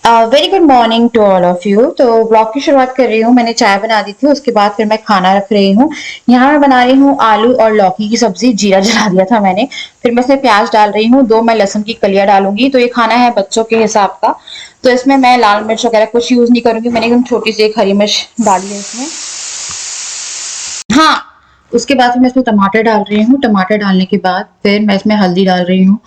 Very good morning to all of you. तो blog की शुरुआत कर रही हूँ। मैंने चाय बना दी थी, उसके बाद फिर मैं खाना रख रही हूँ। यहाँ मैं बना रही हूँ आलू और लौकी की सब्जी। जीरा जला दिया था मैंने। फिर मैं इसमें प्याज डाल रही हूँ, दो मैं लहसुन की कलियां डालूंगी। तो ये खाना है बच्चों के हिसाब का, तो इसमें मैं लाल मिर्च वगैरह कुछ यूज नहीं करूंगी। मैंने एकदम छोटी सी एक हरी मिर्च डाली है इसमें। हाँ, उसके बाद फिर मैं इसमें टमाटर डाल रही हूँ। टमाटर डालने के बाद फिर मैं इसमें हल्दी डाल रही हूँ।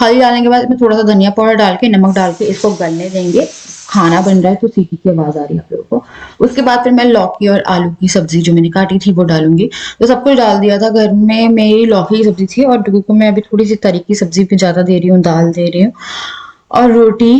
हल्दी डालने के बाद इसमें थोड़ा सा धनिया पाउडर डाल के, नमक डाल के इसको गलने देंगे। खाना बन रहा है तो सीटी की आवाज आ रही है आप लोगों को। उसके बाद फिर मैं लौकी और आलू की सब्जी जो मैंने काटी थी वो डालूंगी। तो सब कुछ डाल दिया था। घर में मेरी लौकी की सब्जी थी और डुगू को मैं अभी थोड़ी सी तरी की सब्जी भी ज्यादा दे रही हूँ, दाल दे रही हूँ। और रोटी,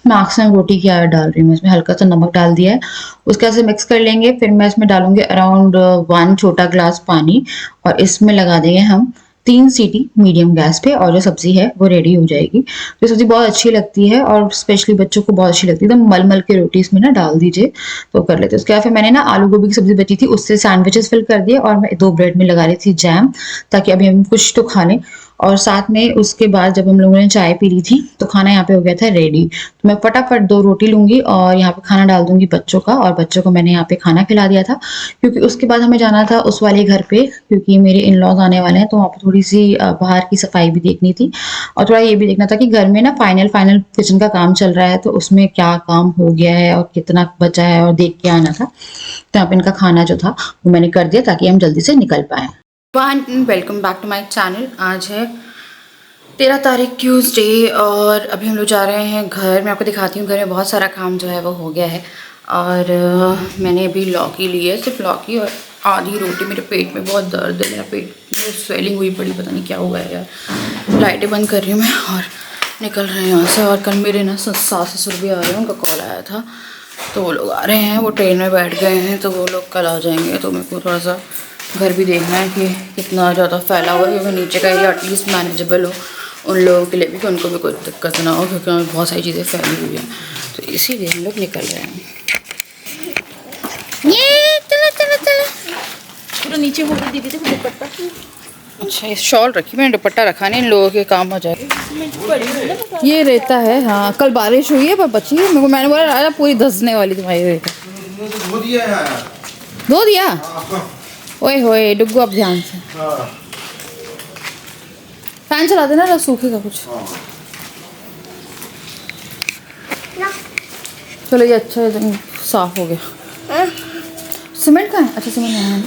मैक्सिमम रोटी की आटा डाल रही हूँ मैं इसमें, हल्का सा नमक डाल दिया है। उसके बाद से मिक्स कर लेंगे। फिर मैं इसमें डालूंगी अराउंड 1 छोटा ग्लास पानी, और इसमें लगा देंगे हम 3 सीटी मीडियम गैस पे, और जो सब्जी है वो रेडी हो जाएगी। तो सब्जी बहुत अच्छी लगती है और स्पेशली बच्चों को बहुत अच्छी लगती है। एकदम मल मल के रोटी इसमें ना डाल दीजिए तो कर लेते। उसके बाद फिर मैंने ना आलू गोभी की सब्जी बची थी, उससे सैंडविचेस फिल कर दिए, और मैं 2 ब्रेड में लगा रही थी जैम, ताकि अभी हम कुछ तो खा लें। और साथ में उसके बाद जब हम लोगों ने चाय पी ली थी तो खाना यहाँ पे हो गया था रेडी। तो मैं फटाफट 2 रोटी लूंगी और यहाँ पे खाना डाल दूंगी बच्चों का, और बच्चों को मैंने यहाँ पे खाना खिला दिया था, क्योंकि उसके बाद हमें जाना था उस वाले घर पे, क्योंकि मेरे इन लॉज आने वाले हैं। तो वहाँ पे थोड़ी सी बाहर की सफाई भी देखनी थी, और थोड़ा ये भी देखना था कि घर में ना फाइनल फाइनल किचन का काम चल रहा है, तो उसमें क्या काम हो गया है और कितना बचा है और देख के आना था। तो यहाँ पे इनका खाना जो था वो मैंने कर दिया, ताकि हम जल्दी से निकल पाए। Welcome back to my channel. आज है 13 तारीख ट्यूसडे, और अभी हम लोग जा रहे हैं घर। मैं आपको दिखाती हूँ, घर में बहुत सारा काम जो है वो हो गया है। और मैंने अभी लौकी ली है, सिर्फ लौकी और आधी रोटी। मेरे पेट में बहुत दर्द है, मेरा पेट में स्वेलिंग हुई पड़ी, पता नहीं क्या हुआ है यार। लाइटें बंद कर रही हूँ मैं और निकल रहे हैं यहाँ से। और कल मेरे ना सास ससुर भी आ रहे हैं, उनका कॉल आया था, तो वो लोग आ रहे हैं। वो ट्रेन में बैठ गए हैं, तो वो लोग कल आ जाएंगे। तो मेरे को थोड़ा सा घर भी देखना है कि कितना ज़्यादा फैला हुआ है, क्योंकि नीचे का एरिया एटलीस्ट मैनेजेबल हो उन लोगों के लिए भी, कि उनको भी कोई दिक्कत ना हो, क्योंकि हमें बहुत सारी चीज़ें फैली हुई हैं। तो इसीलिए हम लोग निकल रहे हैं। ये चलो चलो चलो, पूरा नीचे हो गई दीदी, देखो दुपट्टा। अच्छा, ये शॉल रखी मैंने, दुपट्टा रखा नहीं, इन लोगों के काम हो जाएगा। ये रहता है, हाँ कल बारिश हुई है पर बची है। मेरे को मैंने बोला पूरी धसने वाली तुम्हारी रेता। धो दिया? ओए होए डुग्गू, अब ध्यान से। फैन चला देना, रस सूखेगा कुछ। चलो ये अच्छा एकदम साफ हो गया। सीमेंट का है? अच्छा सीमेंट है।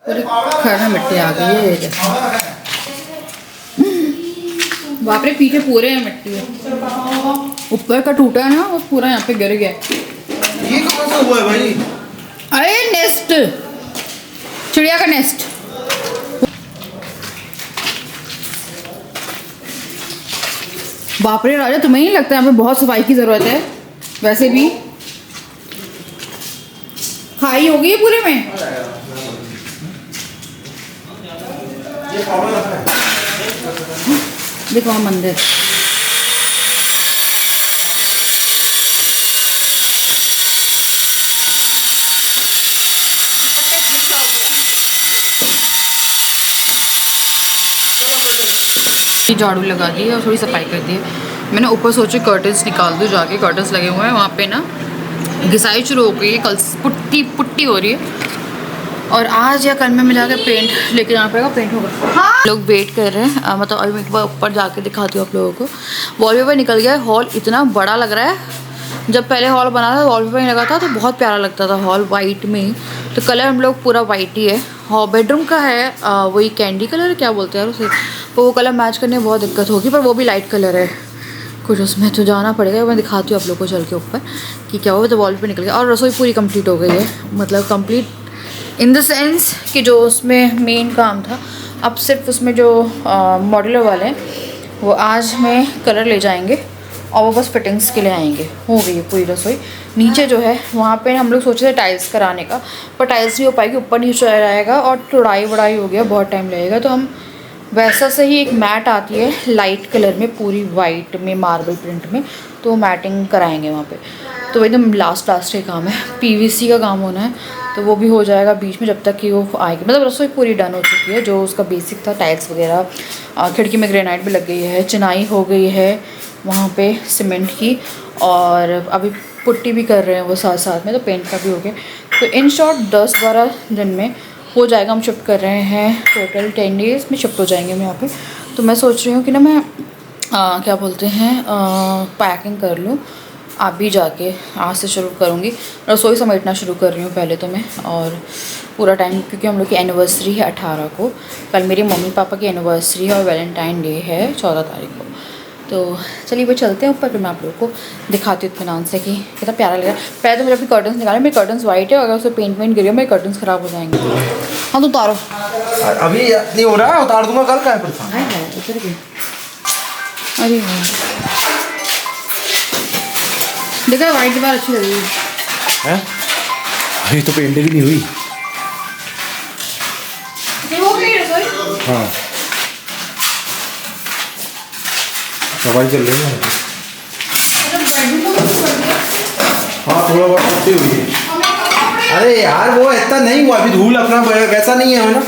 पूरी घर में मिट्टी आ गई है। बाप रे, पीछे पूरे हैं मिट्टी है। ऊपर का टूटा है ना, वो पूरा यहाँ पे गिर गया। ये कहाँ से हुआ है भाई? अरे नेस्ट, चिड़िया का नेस्ट। बाप रे राजा, तुम्हें नहीं लगता है हमें बहुत सफाई की जरूरत है? वैसे भी खाई हो गई है पूरे में। देखो मंदिर, झाड़ू लगा दी है और थोड़ी सफाई कर दी है। मैंने ऊपर सोचे कर्टन्स निकाल दूँ जाके, कर्टन्स लगे हुए हैं वहाँ पे ना, घिसाई शुरू हो गई है, कल पुट्टी पुट्टी हो रही है। और आज या कल में मैं जाकर पेंट लेके जाना पड़ेगा, पेंट होगा। हाँ? लोग वेट कर रहे हैं, मतलब अभी मैं एक बार ऊपर जाके दिखाती हूँ आप लोगों को। वॉलपेपर निकल गया है, हॉल इतना बड़ा लग रहा है। जब पहले हॉल बना था वॉलपेपर नहीं लगा था तो बहुत प्यारा लगता था हॉल वाइट में। तो कलर हम लोग पूरा वाइट ही है। हाँ, बेडरूम का है वही कैंडी कलर क्या बोलते हैं यार उसे, तो वो कलर मैच करने में बहुत दिक्कत होगी, पर वो भी लाइट कलर है कुछ। उसमें तो जाना पड़ेगा, मैं दिखाती हूँ आप लोग को चल के ऊपर कि क्या हुआ। तो वॉलपेपर निकल गया और रसोई पूरी कंप्लीट हो गई है, मतलब कंप्लीट इन द सेंस कि जो उसमें मेन काम था, अब सिर्फ उसमें जो मॉड्यूलर वाले हैं वो आज में कलर ले जाएंगे और वो बस फिटिंग्स के लिए आएंगे। हो गई है पूरी रसोई। नीचे जो है वहाँ पे हम लोग सोचे थे टाइल्स कराने का, पर टाइल्स नहीं हो पाएगी, ऊपर नीचे रहेगा और तुड़ाई वड़ाई हो गया, बहुत टाइम लगेगा। तो हम वैसा से ही एक मैट आती है लाइट कलर में, पूरी वाइट में मार्बल प्रिंट में, तो मैटिंग कराएंगे वहाँ पे। तो एकदम लास्ट के काम है, पीवीसी का काम होना है, तो वो भी हो जाएगा बीच में जब तक कि वो आएगी। मतलब रसोई पूरी डन हो चुकी है, जो उसका बेसिक था टाइल्स वगैरह, खिड़की में ग्रेनाइट भी लग गई है, चिनाई हो गई है, वहाँ पे सीमेंट की, और अभी पुट्टी भी कर रहे हैं वो साथ साथ में, तो पेंट का भी हो गया। तो इन शॉर्ट 10-12 दिन में हो जाएगा। हम शिफ्ट कर रहे हैं, टोटल 10 डेज़ में शिफ्ट हो जाएंगे हम यहाँ पे। तो मैं सोच रही हूँ कि ना मैं क्या बोलते हैं पैकिंग कर लूँ। आप भी जाके आज से शुरू करूँगी, रसोई समेटना शुरू कर रही हूँ पहले तो मैं। और पूरा टाइम, क्योंकि हम लोग की एनिवर्सरी है 18 को, कल मेरे मम्मी पापा की एनिवर्सरी है और वैलेंटाइन डे है 14 तारीख को। तो चलिए वो चलते हैं ऊपर, फिर मैं आप लोगों को दिखाती हूँ इत्मीनान से कि कितना प्यारा लग रहा है। पहले तो मुझे अपनी कर्टन्स निकाले, मेरे कर्टन्स वाइट है, अगर उसे पेंट वेंट गिरी मेरे कर्टन्स ख़राब हो जाएंगे। हाँ तो उतारो, अभी नहीं हो रहा है, उतार दूंगा कल का है परेशान। है उतर गई। अरे हाँ, देखा वाइट दीवार अच्छी लग रही है। अभी तो पेंट भी नहीं हुई। हो गई रसोई। हाँ सफाई चल रही है। हाँ थोड़ा बहुत छुट्टी हुई है। अरे यार वो इतना नहीं हुआ, अभी धूल अपना वैसा नहीं है ना।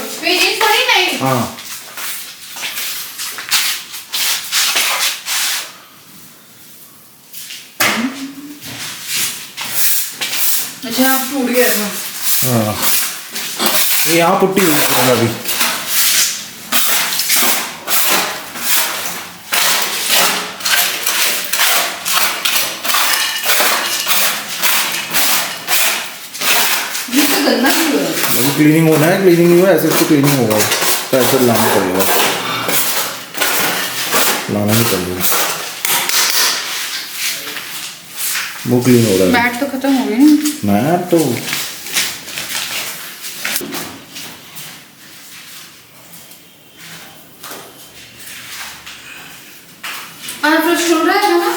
हाँ अच्छा आप टूट गया था। हाँ ये यहाँ पुट्टी हुई है अभी। अभी क्लीनिंग होना है, क्लीनिंग नहीं हुआ ऐसे इसको क्लीनिंग होगा तो ऐसे लाना पड़ेगा, लाना ही पड़ेगा। वो क्लीन हो रहा है। बैट तो खत्म हो गई ना। मैट तो फ्रिज खुल रहा है ना।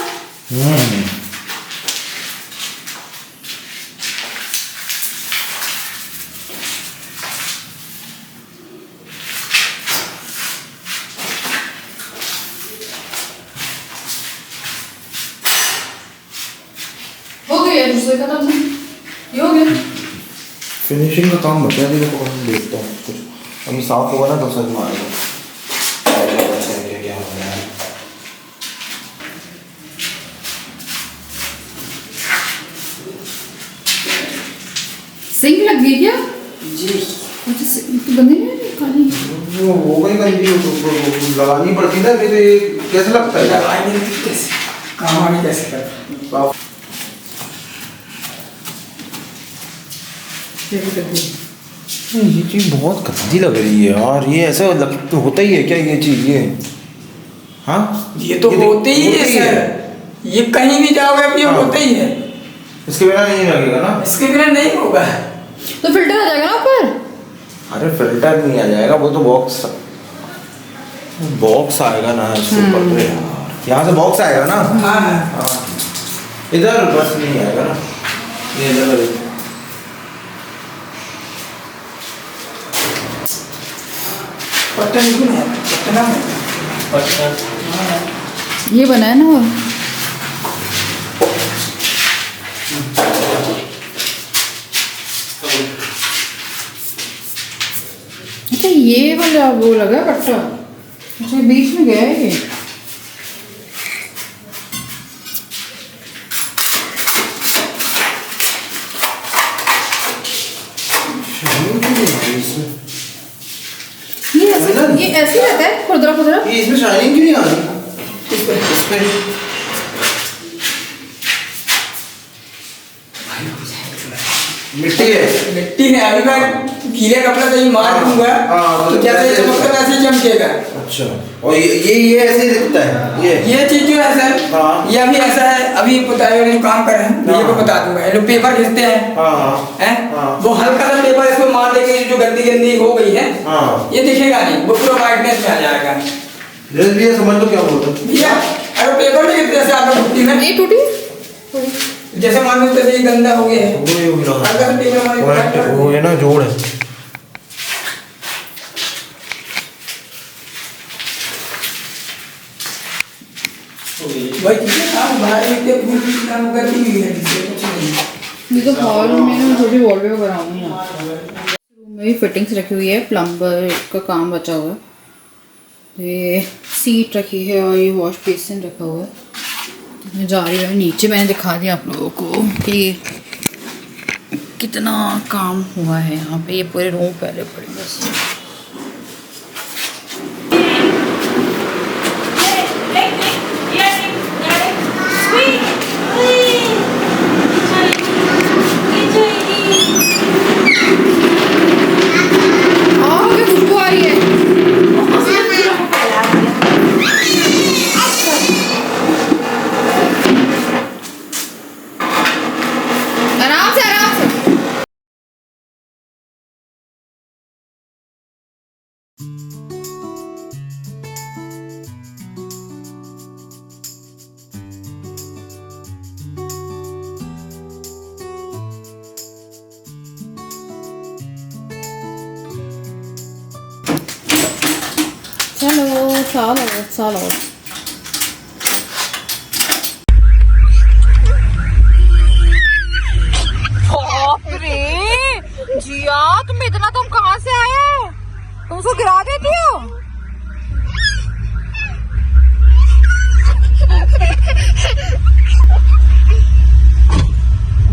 हो गया दूसरे का, तब ये हो गया। फिनिशिंग का काम बचा है, तो मैं देखता हूँ कुछ अभी साफ होगा ना तो समझ में आएगा क्या हो रहा है। सिंक लग गई क्या? जी। अच्छा तो बंदी नहीं काली वो गई गंदी, तो लगानी पड़ती ना, फिर ये कैसे लगता है लगाएंगे कैसे, काम आगे कैसे कर। ये चीज़ बहुत गंदी लग रही है यार। ये ऐसा होता ही है क्या ये चीज़? ये हाँ ये तो होते ही है सर, ये कहीं भी जाओगे अब ये होता ही है। इसके बिना नहीं लगेगा ना? इसके बिना नहीं होगा। तो फिल्टर आ जाएगा ना ऊपर। अरे फिल्टर नहीं आ जाएगा, वो तो बॉक्स आएगा ना इसके ऊपर तो यार। यहाँ से बॉक्स आएगा ना। हाँ इधर बस नहीं आएगा ना, ये इधर पट्टन क्यों है, पट्टन ये बना है ना वो। अच्छा ये वाला वो लगा कट्टा, अच्छा बीच में गया है ये। ये ऐसे ही रहता है खुरदरा खुरदरा। ये इसमें शाइनिंग क्यों नहीं आ रही? इस पे मिट्टी है, मिट्टी है। अभी मैं गीले कपड़ा से ही मार दूंगा तो जैसे चमकता वैसे ही चमकेगा। अच्छा और ये ऐसे ही दिखता है। ये चीज जो है सर, ये अभी ऐसा है, अभी बताए जो काम कर रहे हैं ये को बता दूंगा। ये लोग पेपर घिसते हैं, वो हल्का सा पेपर इसको मार देंगे, जो गंदी गंदी हो गई है ये दिखेगा नहीं, वो पूरा वाइटनेस में आ जाएगा। भैया समझ लो क्या बोल रहे भैया अरे पेपर में जैसे आपने टूटी ना, ये टूटी जैसे मान लो जैसे ये गंदा हो गया है, हल्का सा पेपर मार वो है ना जोड़ है। भाई कितने काम बाहर इतने पूरी काम करती हुई है, कुछ नहीं। ये तो हॉल में ना थोड़ी वॉलपेपर कराऊंगी ना। रूम में भी फिटिंग्स रखी हुई है, प्लम्बर का काम बचा हुआ है। ये सीट रखी है और ये वॉश बेसिन रखा हुआ है। मैं जा रही हूँ नीचे। मैंने दिखा दिया आप लोगों को कि कितना काम हुआ है यहाँ पे। ये पूरे रूम पहले पड़े बस। खुशबू आ रही है। आराम से आराम से। चलो। जिया तुम इतना तुम कहाँ से आए? तुम उसको गिरा देती हो?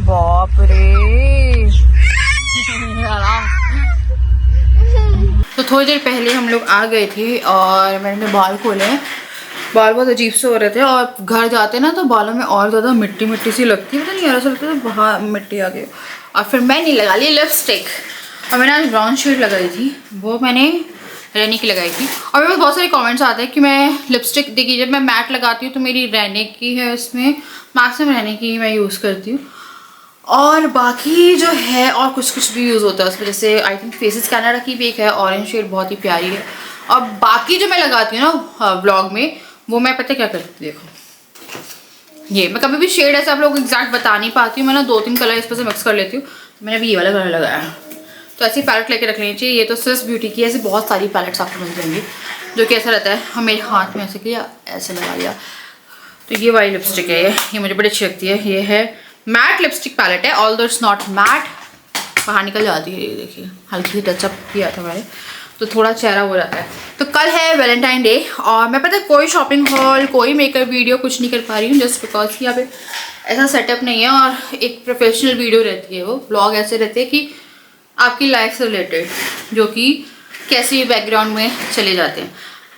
बाप रे। तो थोड़ी देर पहले हम लोग आ गए थे और मैंने बाल खोले हैं। बाल बहुत अजीब से हो रहे थे और घर जाते ना तो बालों में और ज़्यादा मिट्टी मिट्टी सी लगती है। पता नहीं ऐसा लगता है बाहर मिट्टी आ गई। और फिर मैंने लगा ली लिपस्टिक और मैंने आज ब्राउन शेड लगाई थी, वो मैंने रहने की लगाई थी। और मेरे पास बहुत सारे कमेंट्स आते हैं कि मैं लिपस्टिक देखिए जब मैं मैट लगाती हूँ तो मेरी रहने की है, इसमें मैक्सिमम रहने की मैं यूज़ करती हूँ। और बाकी जो है और कुछ भी यूज़ होता है उसमें, जैसे आई थिंक फेसेस कैनेडा की भी एक है ऑरेंज शेड, बहुत ही प्यारी है। और बाकी जो मैं लगाती हूँ ना व्लॉग में, वो मैं पता क्या करती हूँ, देखो ये मैं कभी भी शेड ऐसे आप लोग एग्जैक्ट बता नहीं पाती हूँ। मैं ना 2-3 कलर इस पर से मिक्स कर लेती हूँ। तो मैंने अभी ये वाला कलर लगाया है, तो ऐसी पैलेट लेके रख लेनी चाहिए। ये तो स्विस ब्यूटी की, ऐसे बहुत सारी पैलेट्स आपको मिल जाएंगी जो कि ऐसा रहता है हम मेरे हाथ में ऐसे किया ऐसे लगा लिया। तो ये वाली लिपस्टिक है, ये मुझे बड़ी अच्छी लगती है। ये है मैट लिपस्टिक पैलेट है, ऑल्दो इट्स नॉट मैट, बाहर निकल जाती है। ये देखिए हल्की सी टचअप किया था मैंने, तो थोड़ा चेहरा हो जाता है। तो कल है वैलेंटाइन डे और मैं पता है कोई शॉपिंग हॉल कोई मेकअप वीडियो कुछ नहीं कर पा रही हूँ, जस्ट बिकॉज कि यहाँ पे ऐसा सेटअप नहीं है। और एक प्रोफेशनल वीडियो रहती है, वो ब्लॉग ऐसे रहते हैं कि आपकी लाइफ से रिलेटेड, जो कि कैसे बैकग्राउंड में चले जाते हैं।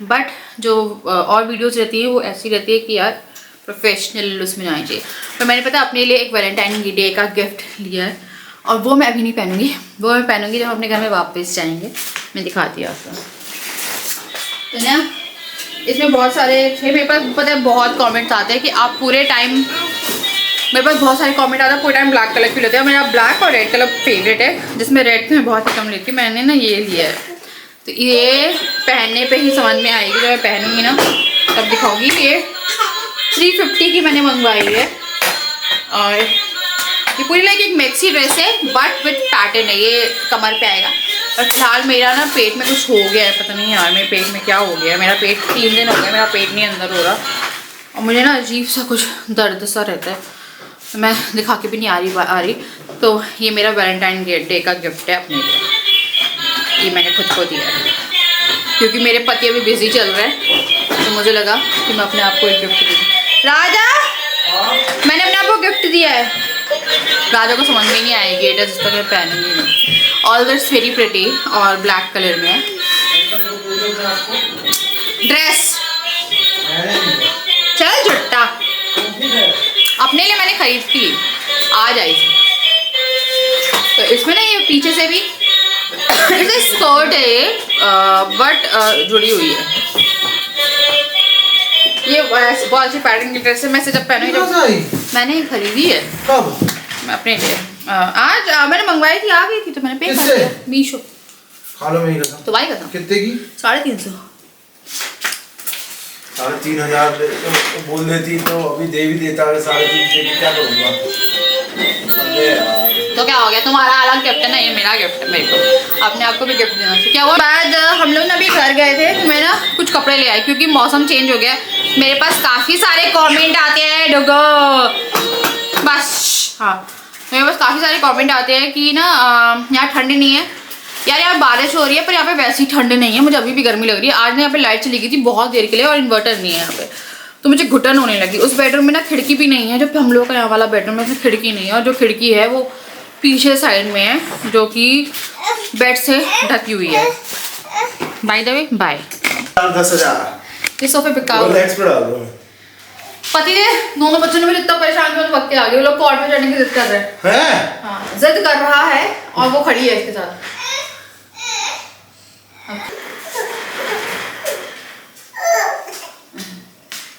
बट जो और वीडियोज़ रहती है वो ऐसी रहती है कि यार प्रोफेशनल उसमें आनी चाहिए। तो मैंने पता अपने लिए एक वैलेंटाइन डे का गिफ्ट लिया है और वो मैं अभी नहीं पहनूंगी, वो मैं पहनूंगी जब अपने घर में वापस जाएंगे। मैं दिखाती हूँ आपको। तो ना इसमें बहुत सारे थे, मेरे पास पता है बहुत कमेंट्स आते हैं कि आप पूरे टाइम, मेरे पास बहुत सारे कमेंट आते हैं पूरे टाइम ब्लैक कलर क्यों लेते हैं। मेरा ब्लैक और रेड कलर फेवरेट है, जिसमें रेड तो मैं बहुत ही कम लेती हूँ। मैंने ना ये लिया है, तो ये पहनने पे ही समझ में आएगी, जब मैं पहनूंगी ना तब दिखाऊंगी। ये 350 की मैंने मंगवाई है और ये पूरी लाइक एक मैक्सी ड्रेस है बट विथ पैटर्न है, ये कमर पे आएगा। और फिलहाल मेरा ना पेट में कुछ हो गया है, पता नहीं यार मेरे पेट में क्या हो गया है। मेरा पेट 3 दिन हो गया, मेरा पेट नहीं अंदर हो रहा और मुझे ना अजीब सा कुछ दर्द सा रहता है, तो मैं दिखा के भी नहीं आ रही। तो ये मेरा वैलेंटाइन डे का गिफ्ट है अपने लिए, ये मैंने खुद को दिया है क्योंकि मेरे पति अभी बिजी चल रहे हैं, तो मुझे लगा कि मैं अपने आप को एक गिफ्ट दूँ। राजा मैंने अपने आप को गिफ्ट दिया है, राजा को समझ में नहीं आएगी ये जिस तरह मैं पहनूंगी नहीं। ऑल दैट्स वेरी प्रिटी और ब्लैक कलर में ड्रेस। चल झुट्टा, अपने लिए मैंने खरीद की आज आई थी। तो इसमें ना ये पीछे से भी इसे स्कर्ट है ये बट जुड़ी हुई है। ये बहुत अच्छी पैटर्न की ड्रेस है, मैं इसे जब पहनूंगी जब मैंने खरीदी है कब मैं अपने लिए आज मैंने मंगवाई थी, आ गई थी तो मैंने पे कर दिया मीशो। खा लो मेरी कसम। तो भाई कसम कितने की? 350। 3,500 तो बोल देती तो अभी दे भी देता, अगर 3,500 की क्या करूँगा। अबे यार तो क्या हो गया, तुम्हारा अलग गिफ्ट है ना, ये मेरा गिफ्ट है, मेरे को अपने आप को भी गिफ्ट देना चाहिए। क्या हुआ बाद हम लोग ना अभी घर गए थे तो मैं ना कुछ कपड़े ले आई क्योंकि मौसम चेंज हो गया। मेरे पास काफ़ी सारे कमेंट आते हैं डुगो बस, हाँ मेरे पास काफ़ी सारे कमेंट आते हैं कि ना यहाँ ठंड नहीं है यार, यहाँ बारिश हो रही है पर यहाँ पे वैसी ठंड नहीं है, मुझे अभी भी गर्मी लग रही है। आज ना यहाँ पे लाइट चली गई थी बहुत देर के लिए और इन्वर्टर नहीं है यहाँ पे, तो मुझे घुटन होने लगी। उस बेडरूम में ना खिड़की भी नहीं है, जो हम लोग का यहाँ वाला बेडरूम है उसमें खिड़की नहीं है, और जो खिड़की है वो पीछे साइड में है, जो कि बेड से ढकी हुई है। By the way by. 10,000 ये सोफे बिकाऊ पति ने दोनों बच्चों ने मुझे इतना परेशान किया, वक्त आ गए। वो लोग कॉर्ट पे चढ़ने की जिद कर रहे हैं। हाँ, जिद कर रहा है और वो खड़ी है इसके साथ।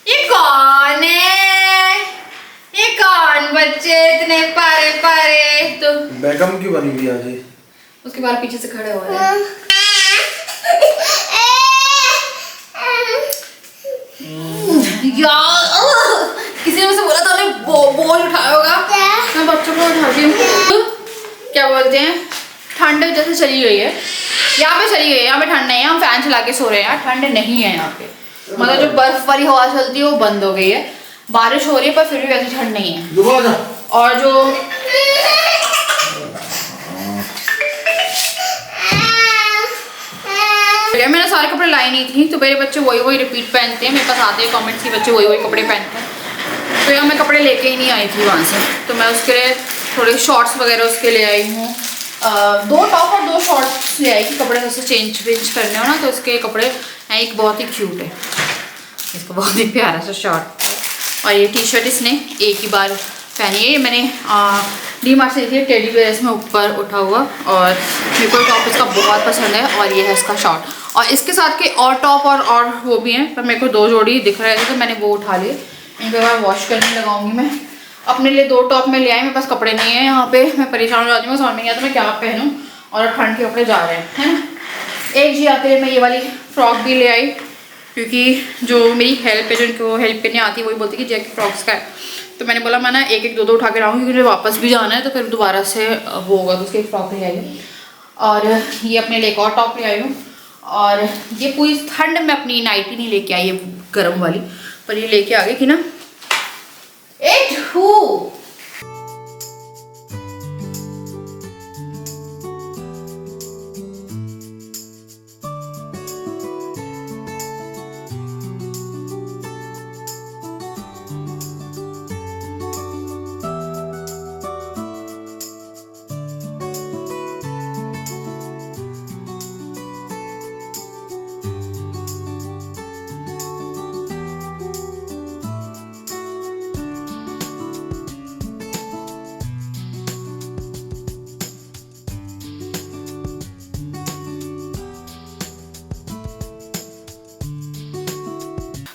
ये कौन है? ये कौन बच्चे इतने पारे पारे? तो बेगम क्यों बनी हुई आज? उसके बाल पीछे से खड़े हो रहे हैं। यार किसी ने मुझसे बोला था उन्हें बोझ उठाया होगा, मैं बच्चों को उठाती हूँ। क्या बोलते हैं, ठंड जैसे चली गई है यहाँ पे, चली गई है यहाँ पे। ठंड नहीं है, हम फैन चला के सो रहे हैं। ठंड नहीं है यहाँ पे, मतलब जो बर्फ वाली हवा चलती है वो बंद हो गई है। बारिश हो रही है पर फिर भी वैसी ठंड नहीं है। और जो मैंने सारे कपड़े लाए नहीं थी, तो मेरे बच्चे वही रिपीट पहनते हैं। मेरे पास आते हैं कमेंट्स के बच्चे वही कपड़े पहनते हैं, तो यहाँ मैं कपड़े लेके ही नहीं आई थी वहाँ से। तो मैं उसके लिए थोड़े शॉर्ट्स वगैरह उसके ले आई हूँ। 2 टॉप और 2 शॉर्ट्स ले आई कि कपड़े सबसे चेंज करने हो ना, तो उसके कपड़े हैं। एक बहुत ही क्यूट है, इसका बहुत ही प्यारा सा शॉर्ट, और ये टी शर्ट इसने एक ही बार पहनी है। ये मैंने डी-मार्ट से ली थी, टेडी बेयर इसमें ऊपर उठा हुआ, और मेरे को टॉप इसका बहुत पसंद है। और ये है इसका शॉर्ट, और इसके साथ के और टॉप और वो भी हैं, पर मेरे को 2 जोड़ी दिख रहे थे तो मैंने वो उठा लिए। इनके बाद वॉश करने लगाऊंगी मैं। अपने लिए 2 टॉप में ले आई, मेरे पास कपड़े नहीं है यहाँ पे। मैं परेशान हो जाती हूँ, समझ नहीं आता मैं क्या पहनूँ, और ठंड के कपड़े जा रहे हैं, है ना। एक जी आके मैं ये वाली फ्रॉक भी ले आई, क्योंकि जो मेरी हेल्प है, जो इनको हेल्प करने आती है, वही बोलती है कि जैक फ्रॉक्स का है। तो मैंने बोला मैं ना 1-1 2-2 उठा के लाऊंगी, क्योंकि मुझे वापस भी जाना है, तो फिर दोबारा से होगा, तो उसकी एक फ्रॉक ले आई। और ये अपने लिए एक और टॉप ले आई हूँ। और ये पूरी ठंड में अपनी नाइटी नहीं लेके आई है गर्म वाली, पर ये लेके आ गई कि ना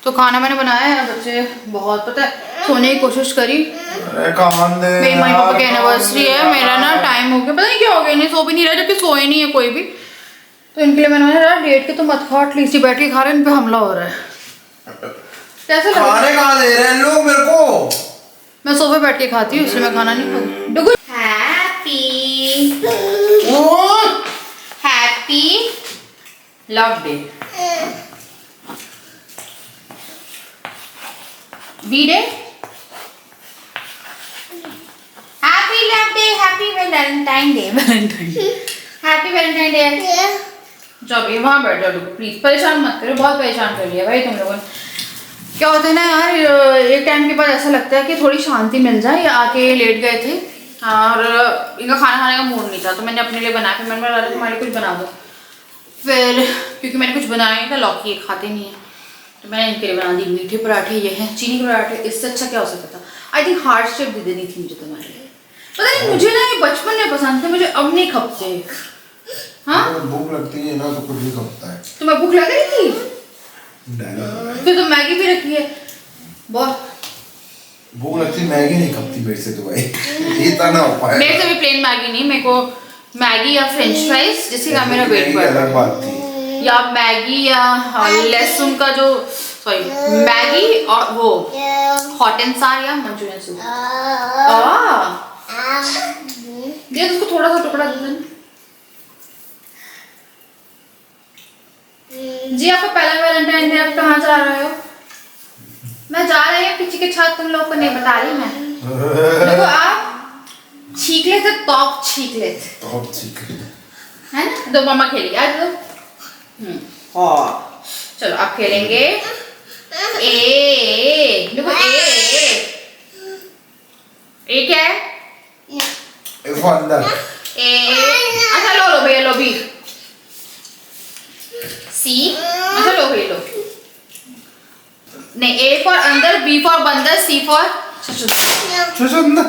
तो खाना मैंने बनाया है। बच्चे बहुत पता है सोने की कोशिश करी। मेरी मम्मी पापा की एनिवर्सरी है, मेरा ना टाइम हो गया, पता नहीं क्या हो गया, इन्हें सो भी नहीं रहा, जबकि सोए नहीं है कोई भी। तो इनके लिए मैंने बोला डेट के तो मत खाओ, एटलीस्ट बैठ के खा रहे हैं, इन पे हमला हो रहा है। कैसे खाने कहाँ दे रहे हैं लोग मेरे को? मैं सोफे बैठ के खाती हूँ, इसलिए मैं खाना नहीं खाती। Happy love day B-Day, Happy Love Day, Happy Valentine Day, Happy Valentine Day। जब ये वहाँ बैठ जाओ प्लीज, परेशान मत करो, बहुत परेशान कर लिया भाई तुम लोगों ने। क्या होता है ना यार, एक टाइम के बाद ऐसा लगता है कि थोड़ी शांति मिल जाए। ये आके लेट गए थे और इनका खाना खाने का मूड नहीं था, तो मैंने अपने लिए बना के मैंने बोला तुम्हारे कुछ बना दो। फिर क्योंकि मैंने कुछ बनाया नहीं था, लौकी ये खाते नहीं है, तो मैंने इनके लिए बना दी मीठे पराठे। ये हैं चीनी के पराठे, इससे अच्छा क्या हो सकता था। आई थिंक हार्ट शेप दे देनी थी मुझे तुम्हारे लिए। पता नहीं मुझे ना ये बचपन में पसंद थे, मुझे अब नहीं खपते। हाँ भूख लगती है ना तो कुछ भी खपता है। तुम्हें भूख लग रही थी? फिर तो मैगी भी रखी है। बहुत भूख लगती, मैगी नहीं खपती मेरे से तो भाई। इतना ना हो पाएगा मेरे से भी प्लेन मैगी नहीं, मेरे को मैगी या फ्रेंच फ्राइज जिससे का मेरा वेट बढ़ अलग बात थी, या मैगी या लहसुन का जो मैगी और वो हॉट एंड सार या मंचूरियन सूप। दे उसको थोड़ा सा टुकड़ा दे देना। जी आपका पहला वैलेंटाइन डे, आप कहाँ जा रहे हो? मैं जा रही हूँ पीछे के छत, तुम लोग को नहीं बता रही मैं। देखो आप छींक लेते, टॉप छींक लेते है ना। दो मामा खेलिए आज। हाँ चलो आप खेलेंगे। देखो ए क्या है? इसको अंदर अच्छा लो भैया लो भी सी। अच्छा लो भैया लो। नहीं, ए फॉर अंदर, बी फॉर बंदर, सी फॉर अंदर।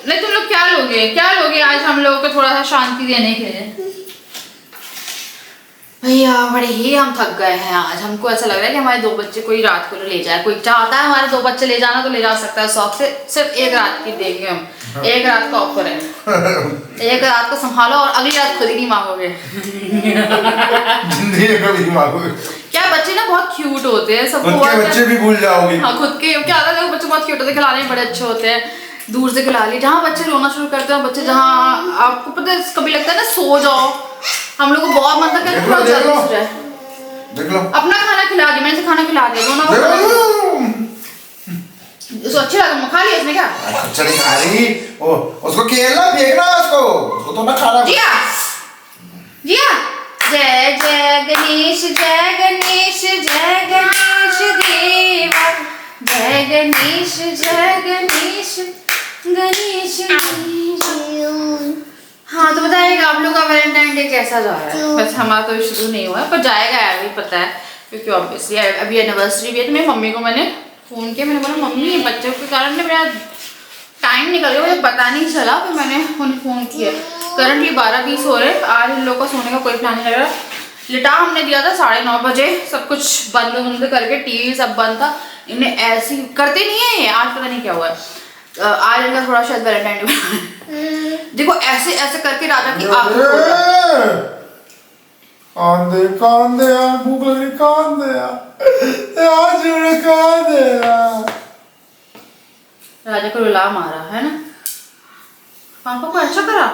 नहीं तुम लोग क्या लोगे आज हम लोगों को थोड़ा सा शांति देने के लिए। भैया बड़े ही हम थक गए हैं आज। हमको ऐसा लग रहा है कि हमारे 2 बच्चे कोई रात को ले जाए। कोई चाहता है हमारे 2 बच्चे ले जाना तो ले जा सकता है शौक से। सिर्फ एक रात की देंगे हम। एक रात का ऑफर है। एक रात को संभालो और अगली रात खुद ही नहीं मांगोगे। जिंदगी में कभी नहीं मांगोगे। क्या बच्चे ना बहुत क्यूट होते हैं। सबको खुद के बच्चे भी भूल जाओगे। हाँ खुद के क्या होता है, बच्चे बहुत क्यूट होते हैं, खिलाने में बड़े अच्छे होते हैं। दूर से खिला ली। जहाँ बच्चे रोना शुरू करते हैं, बच्चे जहाँ आपको पता है कभी लगता है ना सो जाओ, हम लोग को बहुत मन था देख लो अपना खाना खिला दिया। मैंने खाना खिला दिया दोनों। उसको अच्छा लगा, खा लिया इसने क्या? अच्छा नहीं खा रही ओ, उसको खेलना फेंकना उसको तो ना खाना। जिया जिया जय जय गणेश जय गणेश जय गणेश देवा जय गणेश गणेश हाँ तो बताइएगा आप लोग का वैलेंटाइन डे कैसा जा रहा है? बस हमारा तो शुरू नहीं हुआ है पर जाएगा यार, भी पता है क्योंकि ऑब्वियसली अभी एनिवर्सरी भी है। तो मेरी मम्मी को मैंने फ़ोन किया, मैंने बोला मम्मी बच्चों के कारण ना मेरा टाइम निकल गया, मुझे पता नहीं चला। फिर मैंने उन्हें फ़ोन किया। करंटली 12:20 हो रहे। आज इन लोगों का सोने का कोई प्लान नहीं लग रहा। लिटा हमने दिया था 9:30 बजे, सब कुछ बंद करके, टीवी सब बंद था। इन्हें ऐसी करते नहीं है ये, आज पता नहीं क्या हुआ है। आज इनका थोड़ा शायद वैलेंटाइन डे देखो ऐसे ऐसे करके राजा की आंख कांदे भूख लग रही कांदे राजा को रुला मारा है ना। पापा को अच्छा करा।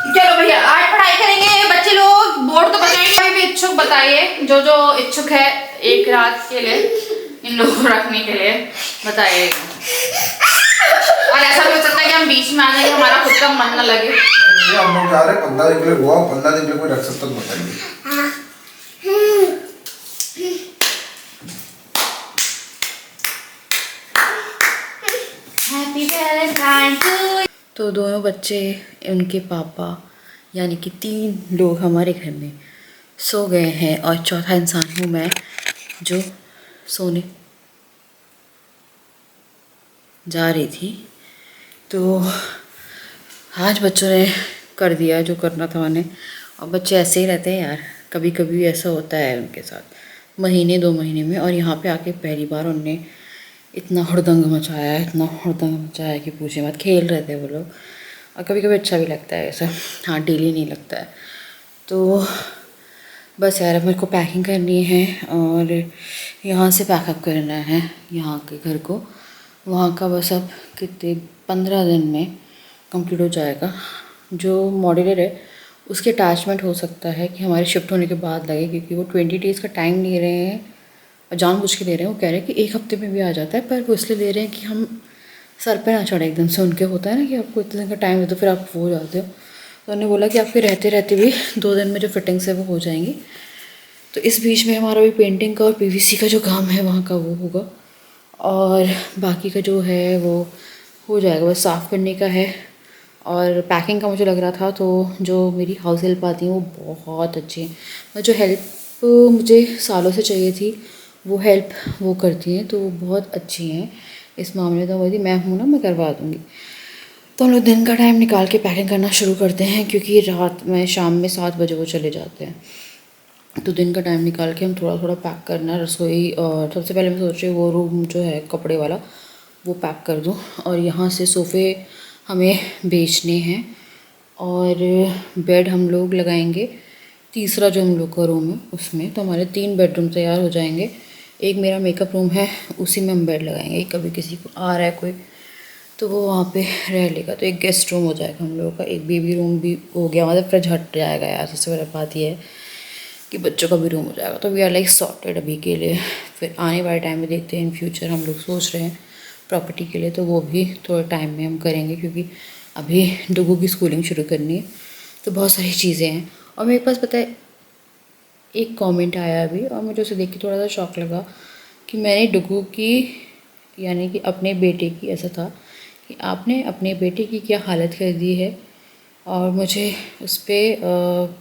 चलो भैया आज पढ़ाई करेंगे बच्चे लोग, बोर्ड तो बताएंगे। कोई भी इच्छुक बताइए, जो जो इच्छुक है एक रात के लिए इन लोगों को रखने के लिए बताइएगा। और ऐसा भी हो सकता है कि हम बीच में आ जाए, हमारा खुद का मन न लगे। हम लोग जा रहे 15 दिन के लिए गोवा, 15 दिन के लिए कोई रख सकता तो बताइए। Happy Valentine too. तो दोनों बच्चे उनके पापा यानी कि 3 लोग हमारे घर में सो गए हैं और चौथा इंसान हूँ मैं जो सोने जा रही थी। तो आज बच्चों ने कर दिया जो करना था उन्हें। और बच्चे ऐसे ही रहते हैं यार, कभी कभी ऐसा होता है उनके साथ महीने 2 महीने में। और यहाँ पे आके पहली बार उनने इतना हुड़दंग मचाया कि पूछे मत। खेल रहे थे वो लोग और कभी कभी अच्छा भी लगता है ऐसा। हाँ डेली नहीं लगता है। तो बस यार अब मेरे को पैकिंग करनी है और यहाँ से पैकअप करना है यहाँ के घर को। वहाँ का बस अब कितने 15 दिन में कंप्लीट हो जाएगा। जो मॉड्यूलर है उसके अटैचमेंट हो सकता है कि हमारे शिफ्ट होने के बाद लगे, क्योंकि वो 20 डेज़ का टाइम ले रहे हैं और जानबूझ के दे रहे हैं। वो कह रहे हैं कि 1 हफ्ते में भी आ जाता है, पर वो इसलिए दे रहे हैं कि हम सर पे ना चढ़े एकदम से। उनके होता है ना कि आपको इतने दिन का टाइम दे तो फिर आप हो जाते हो। तो उन्होंने बोला कि आपके रहते रहते भी 2 दिन में जो फिटिंग्स है वो हो जाएंगी। तो इस बीच में हमारा भी पेंटिंग का और पीवीसी का जो काम है वहाँ का वो होगा और बाकी का जो है वो हो जाएगा। बस साफ़ करने का है। और पैकिंग का मुझे लग रहा था तो जो मेरी हाउस हेल्प आती हैं वो बहुत अच्छी हैं। जो हेल्प मुझे सालों से चाहिए थी वो हेल्प वो करती हैं, तो वो बहुत अच्छी हैं इस मामले में। तो वही मैं हूँ ना, मैं करवा दूँगी। तो हम लोग दिन का टाइम निकाल के पैकिंग करना शुरू करते हैं, क्योंकि रात में शाम में 7 बजे वो चले जाते हैं। तो दिन का टाइम निकाल के हम थोड़ा थोड़ा पैक करना रसोई। और सबसे पहले मैं सोच रही हूँ वो रूम जो है कपड़े वाला वो पैक कर दूँ। और यहाँ से सोफ़े हमें बेचने हैं और बेड हम लोग लगाएंगे तीसरा जो हम लोग का रूम है उसमें। तो हमारे 3 बेडरूम तैयार हो जाएंगे। एक मेरा मेकअप रूम है, उसी में हम बेड लगाएंगे। कभी किसी को आ रहा है कोई तो वो वहाँ पे रह लेगा। तो एक गेस्ट रूम हो जाएगा हम लोगों का। एक बेबी रूम भी हो गया, मतलब फ्रिज हट जाएगा यार। सबसे बड़ी बात ये है कि बच्चों का भी रूम हो जाएगा। तो वी आर लाइक सॉर्टेड अभी के लिए। फिर आने वाले टाइम में देखते हैं, इन फ्यूचर हम लोग सोच रहे हैं प्रॉपर्टी के लिए, तो वो भी थोड़े टाइम में हम करेंगे, क्योंकि अभी डुगू की स्कूलिंग शुरू करनी है। तो बहुत सारी चीज़ें हैं। और मेरे पास पता है एक कमेंट आया अभी और मुझे उसे देख के थोड़ा सा शौक लगा कि मैंने डुगू की यानी कि अपने बेटे की, ऐसा था कि आपने अपने बेटे की क्या हालत कर दी है। और मुझे उस पर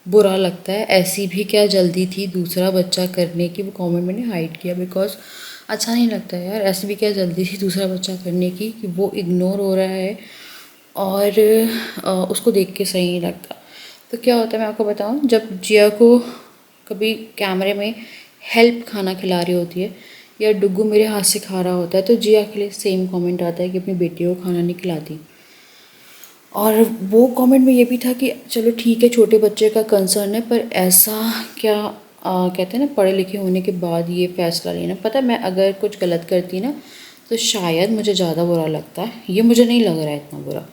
बुरा लगता है। ऐसी भी क्या जल्दी थी दूसरा बच्चा करने की, वो कमेंट मैंने हाइड किया बिकॉज अच्छा नहीं लगता यार। ऐसी भी क्या जल्दी थी दूसरा बच्चा करने की कि वो इग्नोर हो रहा है और उसको देख के सही नहीं लगता। तो क्या होता है मैं आपको बताऊं, जब जिया को कभी कैमरे में हेल्प खाना खिला रही होती है या डुगू मेरे हाथ से खा रहा होता है तो जिया के लिए सेम कमेंट आता है कि अपनी बेटी को खाना नहीं खिलाती। और वो कमेंट में ये भी था कि चलो ठीक है छोटे बच्चे का कंसर्न है, पर ऐसा क्या कहते हैं ना, पढ़े लिखे होने के बाद ये फ़ैसला लेना। पता है मैं अगर कुछ गलत करती ना तो शायद मुझे ज़्यादा बुरा लगता है, ये मुझे नहीं लग रहा है इतना बुरा।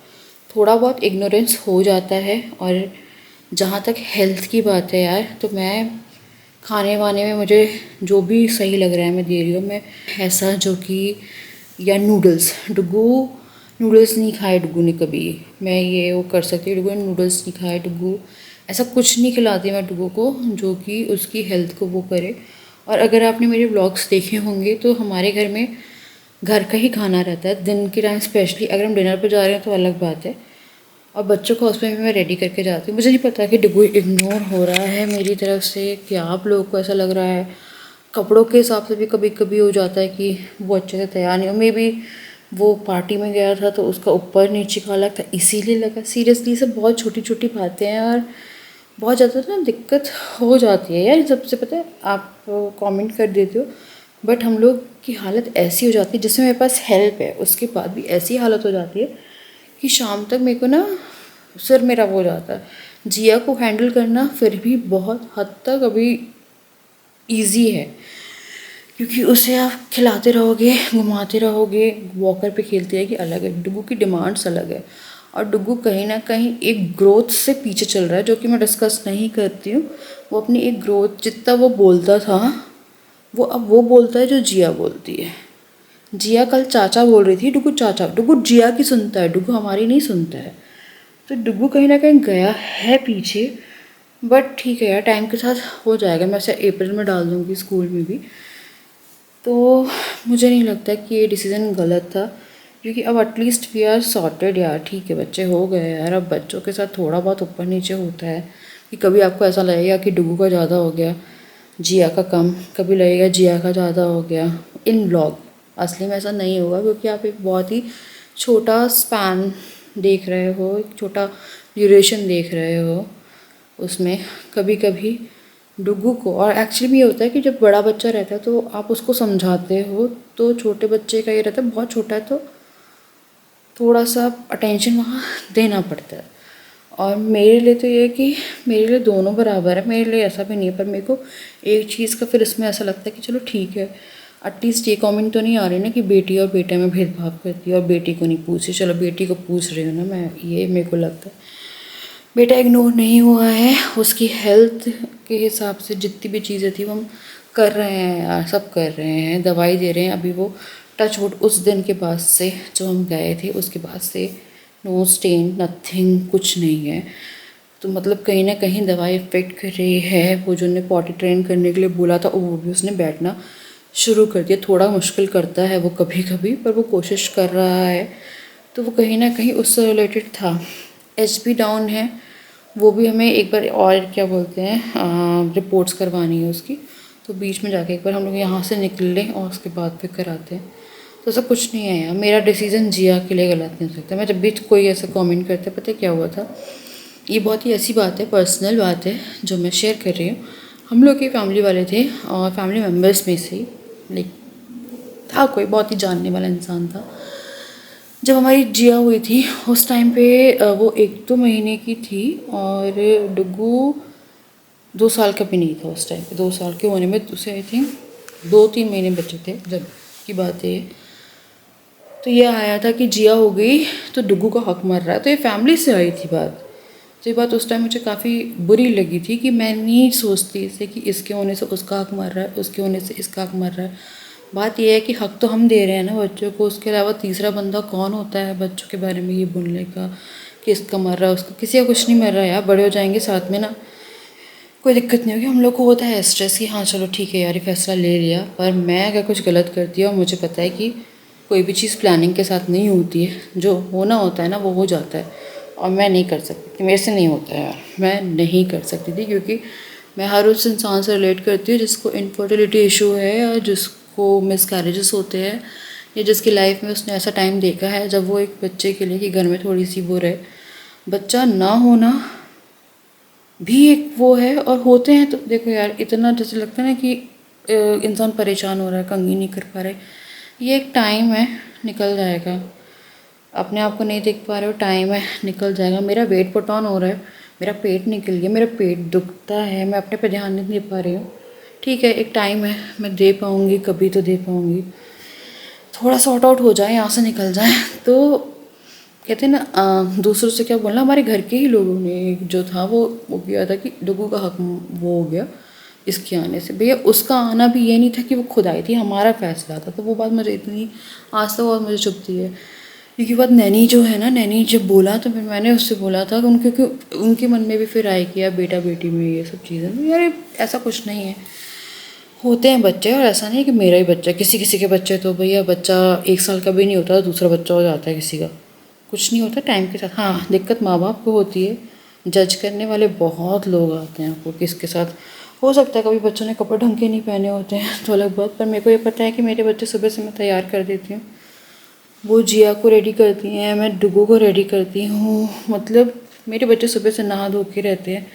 थोड़ा बहुत इग्नोरेंस हो जाता है। और जहाँ तक हेल्थ की बात है यार, तो मैं खाने वाने में मुझे जो भी सही लग रहा है मैं दे रही हूँ। मैं ऐसा जो कि या नूडल्स, डुगू नूडल्स नहीं खाए डुगू ने कभी, मैं ये वो कर सकती हूँ। डुगू ने नूडल्स नहीं खाए, डुगू ऐसा कुछ नहीं खिलाती मैं डुगू को जो कि उसकी हेल्थ को वो करे। और अगर आपने मेरे व्लॉग्स देखे होंगे तो हमारे घर में घर का ही खाना रहता है दिन के टाइम, स्पेशली अगर हम डिनर पर जा रहे हैं तो अलग बात है। और बच्चों को उसमें भी मैं रेडी करके जाती हूँ। मुझे नहीं पता कि डुगू इग्नोर हो रहा है मेरी तरफ से, क्या आप लोगों को ऐसा लग रहा है। कपड़ों के हिसाब से भी कभी कभी हो जाता है कि वो अच्छे से तैयार नहीं हो। मे बी वो पार्टी में गया था तो उसका ऊपर नीचे का अलग था इसीलिए लगा। सीरियसली सब बहुत छोटी छोटी बातें हैं और बहुत ज़्यादा ना दिक्कत हो जाती है यार। सबसे पता है आप कमेंट कर देते हो बट हम लोग की हालत ऐसी हो जाती है, जिसमें मेरे पास हेल्प है उसके बाद भी ऐसी हालत हो जाती है कि शाम तक मेरे को ना सिर मेरा वो हो जाता है। जिया को हैंडल करना फिर भी बहुत हद तक अभी इजी है क्योंकि उसे आप खिलाते रहोगे, घुमाते रहोगे, वॉकर पे खेलती रहेगी, अलग है। डुगू की डिमांड्स अलग है और डुगू कहीं ना कहीं एक ग्रोथ से पीछे चल रहा है, जो कि मैं डिस्कस नहीं करती हूँ। वो अपनी एक ग्रोथ, जितना वो बोलता था वो अब वो बोलता है जो जिया बोलती है। जिया कल चाचा बोल रही थी, डुगू चाचा, डुगू जिया की सुनता है, डुगू हमारी नहीं सुनता है। तो डुगू कहीं ना कहीं गया है पीछे, बट ठीक है यार टाइम के साथ हो जाएगा। मैं इसे अप्रैल में डाल दूँगी स्कूल में भी। तो मुझे नहीं लगता कि ये डिसीज़न गलत था क्योंकि अब एटलीस्ट वी आर सॉर्टेड यार। ठीक है बच्चे हो गए यार, अब बच्चों के साथ थोड़ा बहुत ऊपर नीचे होता है कि कभी आपको ऐसा लगेगा कि डुगू का ज़्यादा हो गया जिया का कम, कभी लगेगा जिया का ज़्यादा हो गया इन व्लॉग। असली में ऐसा नहीं होगा क्योंकि आप एक बहुत ही छोटा स्पैन देख रहे हो, एक छोटा ड्यूरेशन देख रहे हो। उसमें कभी कभी डुगू को, और एक्चुअली में ये होता है कि जब बड़ा बच्चा रहता है तो आप उसको समझाते हो, तो छोटे बच्चे का ये रहता है बहुत छोटा है तो थोड़ा सा अटेंशन वहाँ देना पड़ता है। और मेरे लिए तो ये है कि मेरे लिए दोनों बराबर है, मेरे लिए ऐसा भी नहीं है। पर मेरे को एक चीज़ का फिर इसमें ऐसा लगता है कि चलो ठीक है, एटलीस्ट ये कमेंट तो नहीं आ रही ना कि बेटी और बेटे में भेदभाव करती है और बेटी को नहीं पूछी। चलो बेटी को पूछ रही हूँ ना मैं, ये मेरे को लगता है। बेटा इग्नोर नहीं हुआ है, उसकी हेल्थ के हिसाब से जितनी भी चीज़ें थी वो हम कर रहे हैं यार, सब कर रहे हैं, दवाई दे रहे हैं। अभी वो टच वुड उस दिन के बाद से जो हम गए थे उसके बाद से नो स्टेन नथिंग, कुछ नहीं है। तो मतलब कहीं ना कहीं दवाई इफ़ेक्ट कर रही है। वो जो ने पॉटी ट्रेन करने के लिए बोला था वो भी उसने बैठना शुरू कर दिया। थोड़ा मुश्किल करता है वो कभी कभी, पर वो कोशिश कर रहा है। तो वो कहीं ना कहीं उससे रिलेटेड था। HP डाउन है, वो भी हमें एक बार और क्या बोलते हैं रिपोर्ट्स करवानी है उसकी। तो बीच में जाके एक बार हम लोग यहाँ से निकल लें और उसके बाद फिर कराते हैं। तो ऐसा कुछ नहीं है यार, मेरा डिसीज़न जिया के लिए गलत नहीं हो सकता। मैं जब भी कोई ऐसा कमेंट करता है, पता है क्या हुआ था, ये बहुत ही ऐसी बात है, पर्सनल बात है जो मैं शेयर कर रही हूँ। हम लोग के फैमिली वाले थे और फैमिली मेम्बर्स में से लाइक था कोई बहुत ही जानने वाला इंसान था। जब हमारी जिया हुई थी उस टाइम पे वो 1-2 महीने की थी और डुगू 2 साल का भी नहीं था उस टाइम पे। 2 साल के होने में उसे आई थिंक 2-3 महीने बचे थे जब की बात है। तो ये आया था कि जिया हो गई तो डुगू का हक मर रहा है, तो ये फैमिली से आई थी बात। तो ये बात उस टाइम मुझे काफ़ी बुरी लगी थी कि मैं नहीं सोचती इसे कि इसके होने से उसका हक मर रहा है, उसके होने से इसका हक मर रहा है। बात यह है कि हक तो हम दे रहे हैं ना बच्चों को, उसके अलावा तीसरा बंदा कौन होता है बच्चों के बारे में ये बोलने का कि इसका मर रहा है उसका। किसी का कुछ नहीं मर रहा है यार, बड़े हो जाएंगे साथ में ना। कोई दिक्कत नहीं होगी। हम लोग को होता है स्ट्रेस कि हाँ चलो ठीक है यार ये फ़ैसला ले लिया, पर मैं अगर कुछ गलत करती हूँ और मुझे पता है कि कोई भी चीज़ प्लानिंग के साथ नहीं होती है, जो होना होता है ना वो हो जाता है, और मैं नहीं कर सकती थी, मेरे से नहीं होता है यार, मैं नहीं कर सकती थी, क्योंकि मैं हर उस इंसान से रिलेट करती हूँ जिसको इनफर्टिलिटी इशू है, या जिसको मिसकैरेजेस होते हैं, या जिसकी लाइफ में उसने ऐसा टाइम देखा है जब वो एक बच्चे के लिए कि घर में थोड़ी सी वो रहे, बच्चा ना होना भी एक वो है। और होते हैं तो देखो यार, इतना जैसे लगता है ना कि इंसान परेशान हो रहा है, कंघी नहीं कर पा रहे, ये एक टाइम है, निकल जाएगा। अपने आप को नहीं देख पा रहे हो, टाइम है, निकल जाएगा। मेरा वेट पुट ऑन हो रहा है, मेरा पेट निकल गया, मेरा पेट दुखता है, मैं अपने पे ध्यान नहीं दे पा रही हूँ। ठीक है, एक टाइम है, मैं दे पाऊँगी, कभी तो दे पाऊँगी। थोड़ा सॉर्ट आउट हो जाए, यहाँ से निकल जाए तो कहते हैं ना, दूसरों से क्या बोलना। हमारे घर के ही लोगों ने जो था वो किया था कि डुगू का हक वो हो गया इसके आने से। भैया उसका आना भी ये नहीं था कि वो खुद आई थी, हमारा फैसला था। तो वो बात मुझे इतनी आज तक बहुत मुझे चुभती है, क्योंकि बात नैनी जो है ना, नैनी जब बोला तो फिर मैंने उससे बोला था कि उनके मन में भी फिर आए कि यार बेटा बेटी में ये सब चीज़ें, यार ऐसा कुछ नहीं है। होते हैं बच्चे, और ऐसा नहीं कि मेरा ही बच्चा, किसी किसी के बच्चे तो भैया बच्चा 1 साल का भी नहीं होता, दूसरा बच्चा हो जाता है किसी का, कुछ नहीं होता टाइम के साथ। हाँ, दिक्कत माँ बाप को होती है, जज करने वाले बहुत लोग आते हैं आपको किसके साथ। हो सकता है कभी बच्चों ने कपड़े ढंग के नहीं पहने होते हैं तो अलग बात, पर मेरे को ये पता है कि मेरे बच्चे सुबह से मैं तैयार कर देती हूँ, वो जिया को रेडी करती हैं, मैं डुगू को रेडी करती हूँ। मतलब मेरे बच्चे सुबह से नहा धो के रहते हैं,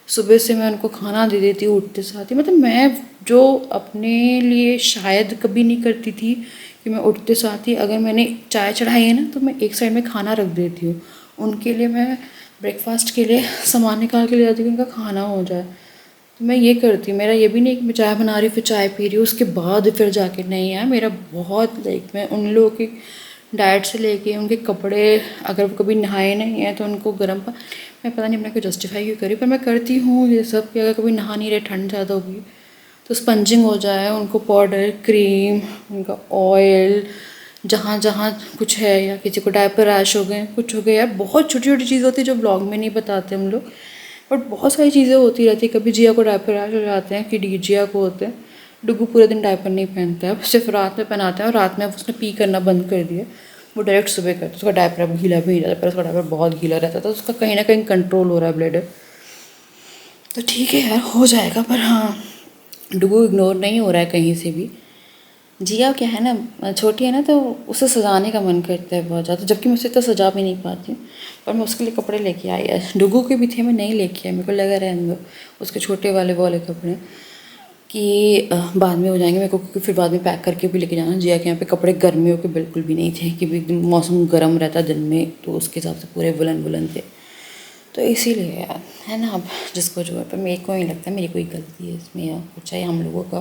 सुबह से मैं उनको खाना दे देती हूँ उठते साथ ही। मतलब मैं जो अपने लिए शायद कभी नहीं करती थी कि मैं उठते साथ ही अगर मैंने चाय चढ़ाई है ना तो मैं एक साइड में खाना रख देती हूँ, उनके लिए मैं ब्रेकफास्ट के लिए सामान निकाल के ले जाती हूँ, उनका खाना हो जाए। तो मैं ये करती हूँ, मेरा ये भी नहीं कि मैं चाय बना रही हूँ फिर चाय पी रही हूँ उसके बाद फिर जाके, नहीं यार, मेरा बहुत मैं उन लोगों की डाइट से लेके उनके कपड़े, अगर वो कभी नहाए नहीं हैं तो उनको गर्म मैं पता नहीं अपने को जस्टिफाई क्यों करी, पर मैं करती हूँ ये सब कि अगर कभी नहा नहीं रहे, ठंड ज़्यादा होगी तो स्पंजिंग हो जाए, उनको पाउडर, क्रीम, उनका ऑयल, जहाँ जहाँ कुछ है, या किसी को डायपर रैश हो गए, कुछ हो गया यार, बहुत छोटी छोटी चीज़ होती है जो ब्लॉग में नहीं बताते हम लोग, बट बहुत सारी चीज़ें होती रहती है। कभी जिया को डायपर रैश हो जाते हैं, कि जिया को होते हैं। डुगू पूरे दिन डायपर नहीं पहनता है, सिर्फ रात में पहनाते हैं, और रात में उसने पी करना बंद कर दिया, वो डायरेक्ट सुबह करता। उसका डायपर अब गीला भी नहीं रहता, पर उसका डायपर बहुत गीला रहता था, उसका कहीं ना कहीं कंट्रोल हो रहा है ब्लड। तो ठीक है यार, हो जाएगा। पर हाँ, डुगू इग्नोर नहीं हो रहा है कहीं से भी। जिया क्या है ना, छोटी है ना, तो उसे सजाने का मन करता है बहुत ज़्यादा, जबकि मैं उसे तो सजा भी नहीं पाती हूँ, पर मैं उसके लिए कपड़े लेके आई है। डुगू के भी थे, मैं नहीं लेके आई, मेरे को लगा रहने दो उसके छोटे वाले कपड़े कि बाद में हो जाएंगे मेरे को, क्योंकि फिर बाद में पैक करके भी लेके जाना। जिया के यहाँ पे कपड़े गर्मियों के बिल्कुल भी नहीं थे, कि भी मौसम गर्म रहता दिन में, तो उसके हिसाब से पूरे वुलन थे, तो इसीलिए यार, है ना, अब जिसको जो है। पर मेरे को नहीं लगता मेरी कोई गलती है इसमें, या कुछ है हम लोगों का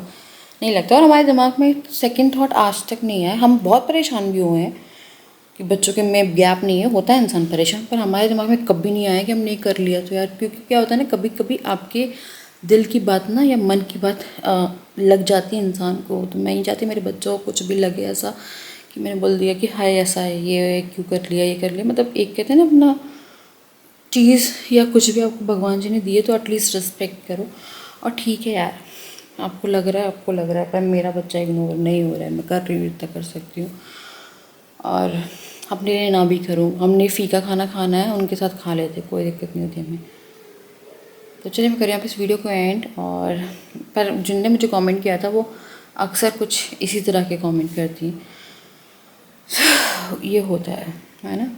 नहीं लगता। और हमारे दिमाग में सेकंड थॉट आज तक नहीं आया। हम बहुत परेशान भी हुए हैं कि बच्चों के में गैप नहीं है, होता है इंसान परेशान, पर हमारे दिमाग में कभी नहीं आया कि हम नहीं कर लिया तो यार। क्योंकि क्या होता है ना, कभी कभी आपके दिल की बात ना, या मन की बात लग जाती है इंसान को। तो मैं नहीं चाहती मेरे बच्चों को कुछ भी लगे ऐसा कि मैंने बोल दिया कि हाय ऐसा है, ये क्यों कर लिया, ये कर लिया। मतलब एक कहते हैं ना, अपना चीज़ या कुछ भी आपको भगवान जी ने दिए तो एटलीस्ट रिस्पेक्ट करो। और ठीक है यार, आपको लग रहा है, पर मेरा बच्चा इग्नोर नहीं हो रहा है, मैं कर रही हूँ, इतना कर सकती हूँ। और अपने लिए ना भी करूँ, हमने फीका खाना खाना है, उनके साथ खा लेते, कोई दिक्कत नहीं होती हमें। तो चलिए मैं करूँ इस वीडियो को एंड। और पर जिनने मुझे कमेंट किया था वो अक्सर कुछ इसी तरह के कमेंट करती हैं। ये होता है ना।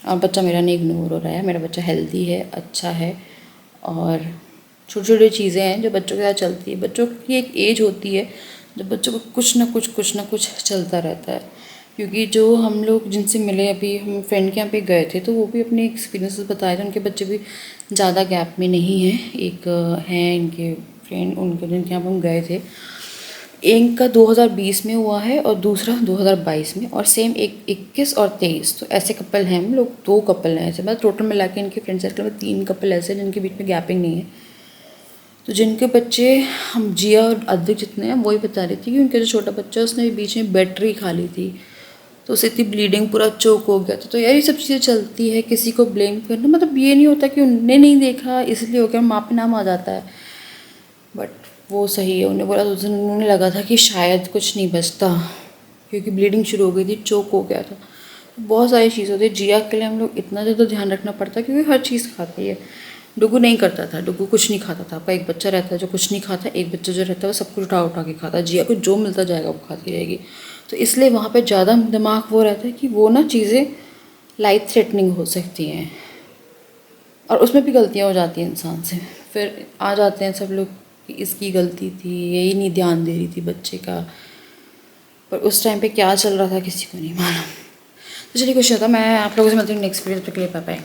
और बच्चा मेरा नहीं इग्नोर हो रहा है, मेरा बच्चा हेल्दी है, अच्छा है, और छोटी छोटी चीज़ें हैं जो बच्चों के साथ चलती है। बच्चों की एक एज होती है जब बच्चों को कुछ ना कुछ चलता रहता है। क्योंकि जो हम लोग जिनसे मिले, अभी हम फ्रेंड के यहाँ पे गए थे, तो वो भी अपने एक्सपीरियंसेस बताए थे। उनके बच्चे भी ज़्यादा गैप में नहीं हैं, एक हैं इनके फ्रेंड, उनके जिनके यहाँ पर हम गए थे, एक का 2020 में हुआ है और दूसरा 2022 में, और सेम एक 21 और 23। तो ऐसे कपल हैं हम लोग, 2 कपल हैं ऐसे, मतलब टोटल मिला के इनके फ्रेंड सर्कल में 3 कपल ऐसे हैं जिनके बीच में गैपिंग नहीं है। तो जिनके बच्चे, हम जिया और अद्विक जितने हैं वही बता रही थी कि उनका जो छोटा बच्चा है उसने भी बीच में बैटरी खा ली थी, तो उसे इतनी ब्लीडिंग, पूरा चोक हो गया था। तो यार ये सब चीज़ें चलती है, किसी को ब्लेम करना मतलब ये नहीं होता कि उनने नहीं देखा इसलिए हो गया, माँ पे नाम आ जाता है। बट वो सही है। उन्हें बोला तो उस दिन उन्हें लगा था कि शायद कुछ नहीं बचता, क्योंकि ब्लीडिंग शुरू हो गई थी, चोक हो गया था। बहुत सारी चीज़ होती है। जिया के लिए हम लोग इतना ज़्यादा ध्यान रखना पड़ता है, क्योंकि हर चीज़ खाती है। डुगू नहीं करता था, डुगू कुछ नहीं खाता था। आपका एक बच्चा रहता है जो कुछ नहीं खाता, एक बच्चा जो रहता है वो सब कुछ उठा उठा के खाता है। जिया को जो मिलता जाएगा वो खाती रहेगी। तो इसलिए वहाँ पे ज़्यादा दिमाग वो रहता है कि वो ना चीज़ें लाइफ थ्रेटनिंग हो सकती हैं, और उसमें भी गलतियाँ हो जाती हैं इंसान से। फिर आ जाते हैं सब लोग कि इसकी गलती थी, यही नहीं ध्यान दे रही थी बच्चे का। पर उस टाइम पे क्या चल रहा था किसी को नहीं मालूम। तो चलिए कुछ होता, मैं आप लोगों से मिलती हूँ नेक्स्ट वीडियो। तक के लिए बाय बाय।